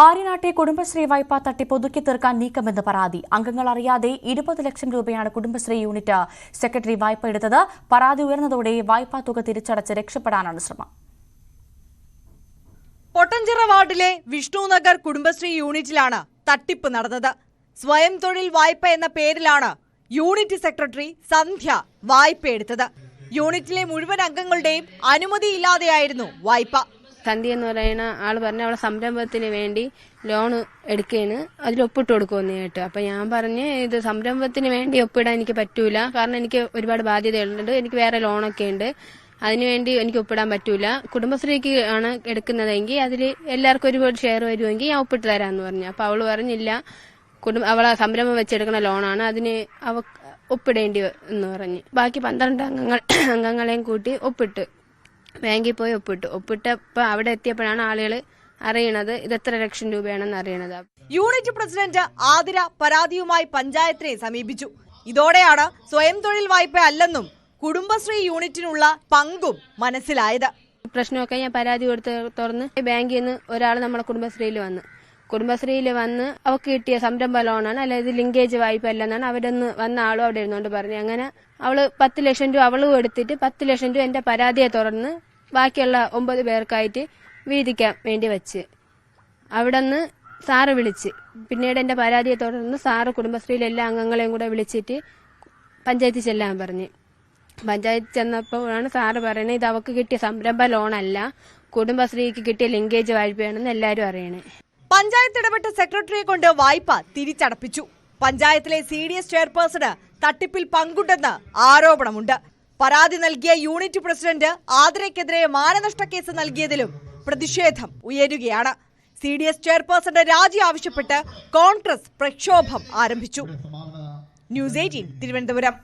ആര്യനാട്ടെ കുടുംബശ്രീ വായ്പ തട്ടിപ്പ് ഒതുക്കി തീർക്കാൻ നീക്കമെന്ന് പരാതി. അംഗങ്ങൾ അറിയാതെ 20 ലക്ഷം രൂപയാണ് കുടുംബശ്രീ യൂണിറ്റ് സെക്രട്ടറി വായ്പ എടുത്തത്. പരാതി ഉയർന്നതോടെ വായ്പാ തുക തിരിച്ചടച്ച് രക്ഷപ്പെടാനാണ് ശ്രമം. പൊട്ടഞ്ചിറ വാർഡിലെ വിഷ്ണുനഗർ കുടുംബശ്രീ യൂണിറ്റിലാണ് തട്ടിപ്പ് നടന്നത്. സ്വയം തൊഴിൽ വായ്പ എന്ന പേരിലാണ് യൂണിറ്റ് സെക്രട്ടറി സന്ധ്യ വായ്പ എടുത്തത്. യൂണിറ്റിലെ മുഴുവൻ അംഗങ്ങളുടെയും അനുമതിയില്ലാതെയായിരുന്നു വായ്പ. സന്ധ്യ എന്ന് പറയുന്ന ആൾ പറഞ്ഞ അവളെ സംരംഭത്തിന് വേണ്ടി ലോൺ എടുക്കുകയാണ്, അതിൽ ഒപ്പിട്ട് കൊടുക്കുമെന്ന് കേട്ടു. അപ്പൊ ഞാൻ പറഞ്ഞ് ഇത് സംരംഭത്തിന് വേണ്ടി ഒപ്പിടാൻ എനിക്ക് പറ്റൂല, കാരണം എനിക്ക് ഒരുപാട് ബാധ്യതകളുണ്ട്, എനിക്ക് വേറെ ലോണൊക്കെ ഉണ്ട്, അതിനുവേണ്ടി എനിക്ക് ഒപ്പിടാൻ പറ്റൂല. കുടുംബശ്രീക്ക് ആണ് എടുക്കുന്നതെങ്കിൽ അതിൽ എല്ലാവർക്കും ഒരുപാട് ഷെയർ വരുമെങ്കിൽ ഞാൻ ഒപ്പിട്ട് തരാമെന്ന് പറഞ്ഞു. അപ്പൊ അവള് പറഞ്ഞില്ല, അവളെ സംരംഭം വെച്ചെടുക്കുന്ന ലോണാണ്, അതിന് ഒപ്പിടേണ്ടി എന്ന് പറഞ്ഞ് ബാക്കി 12 അംഗങ്ങളെയും കൂട്ടി ഒപ്പിട്ട് ബാങ്കിൽ പോയി ഒപ്പിട്ടപ്പോൾ അവിടെ എത്തിയപ്പോഴാണ് ആളുകൾ അറിയണത് ഇത് എത്ര ലക്ഷം രൂപയാണെന്ന് അറിയണത്. യൂണിറ്റ് പ്രസിഡന്റ് ആതിര പരാതിയുമായി പഞ്ചായത്തിനെ സമീപിച്ചു. ഇതോടെയാണ് സ്വയം തൊഴിൽ വായ്പ അല്ലെന്നും കുടുംബശ്രീ യൂണിറ്റിനുള്ള പങ്കും മനസ്സിലായത്. പ്രശ്നമൊക്കെ ഞാൻ പരാതി തുറന്ന് ബാങ്കിൽ നിന്ന് ഒരാൾ നമ്മുടെ കുടുംബശ്രീയിൽ വന്ന് അവർക്ക് കിട്ടിയ സംരംഭ ലോണാണ്, അല്ല ഇത് ലിങ്കേജ് വായ്പ അല്ലെന്നാണ് അവിടെ നിന്ന് വന്ന ആളും അവിടെ ഇരുന്നുകൊണ്ട് പറഞ്ഞു. അങ്ങനെ അവള് 10 ലക്ഷം രൂപ അവളും എടുത്തിട്ട് 10 ലക്ഷം രൂപ എന്റെ പരാതിയെ തുറന്ന് ബാക്കിയുള്ള 9 പേർക്കായിട്ട് വീതിക്കാൻ വേണ്ടി വെച്ച് അവിടെ നിന്ന് സാറ് വിളിച്ച്, പിന്നീട് എന്റെ പരാതിയെ തുടർന്ന് സാറ് കുടുംബശ്രീയിലെ എല്ലാ അംഗങ്ങളെയും കൂടെ വിളിച്ചിട്ട് പഞ്ചായത്തിൽ ചെല്ലാൻ പറഞ്ഞ്. പഞ്ചായത്തിൽ ചെന്നപ്പോഴാണ് സാറ് പറയുന്നത് ഇത് അവർക്ക് കിട്ടിയ സംരംഭ ലോണല്ല, കുടുംബശ്രീക്ക് കിട്ടിയ ലിങ്കേജ് വായ്പയാണെന്ന് എല്ലാവരും അറിയണേ. പഞ്ചായത്ത് ഇടപെട്ട സെക്രട്ടറിയെ കൊണ്ട് വായ്പ തിരിച്ചടപ്പിച്ചു. പഞ്ചായത്തിലെ CDS ചെയർപേഴ്സണ് തട്ടിപ്പിൽ പങ്കുണ്ടെന്ന് ആരോപണമുണ്ട്. പരാതി നൽകിയ യൂണിറ്റ് പ്രസിഡന്റ് ആതിരയ്ക്കെതിരെ മാനനഷ്ട കേസ് നൽകിയതിലും പ്രതിഷേധം ഉയരുകയാണ്. CDS ചെയർപേഴ്സന്റെ രാജി ആവശ്യപ്പെട്ട് കോൺഗ്രസ് പ്രക്ഷോഭം ആരംഭിച്ചു. ന്യൂസ് 18 തിരുവനന്തപുരം.